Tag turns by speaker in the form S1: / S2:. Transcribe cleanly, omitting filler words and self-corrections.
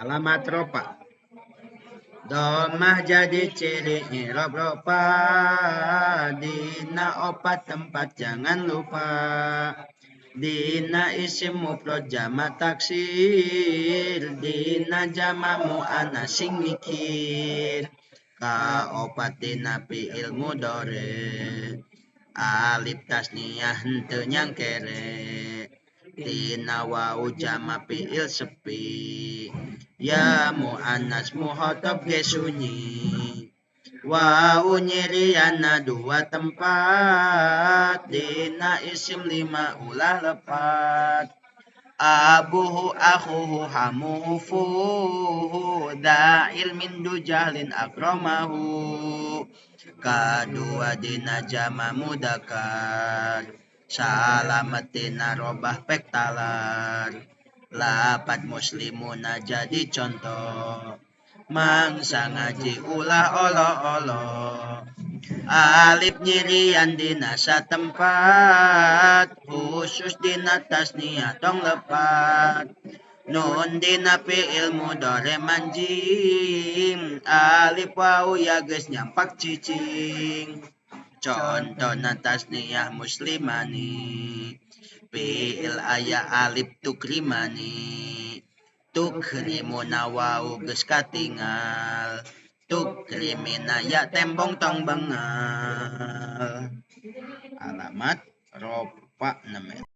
S1: Alamat ropa. Domah jadi ciri irob ropa. Dina opat tempat jangan lupa. Dina isim mufrad jama taksir. Dina jama muannas sing mikir. Ka opat dina fi'il mudhari. Alif tasniyah henteu nyang kere. Dina wau jama fi'il sepi. Ya muannas muhotob ge sunyi. Wau nyiriana dua tempat. Dina isim lima ulah lepat. Abuhu akhuhu hamuhu fuhu. Da'il min dujahlin akramahu. Kadua dina jama mudakar. Salamet dina robah pektalar. Lapat muslimuna jadi contoh. Mangsa ngaji ulah olo-olo. Alif nyirian dina satempat. Khusus dina tasniyah tong lepat. Nun dina fi'il mudhari manjing. Alif wau ya geus nyampak cicing. Contohna tasniyah muslimani. Fi'il aya alif tukrimani. Tukrimuna wau geus katingal. Tukrimina ya tembong tong bengal. Alamat ropa 6.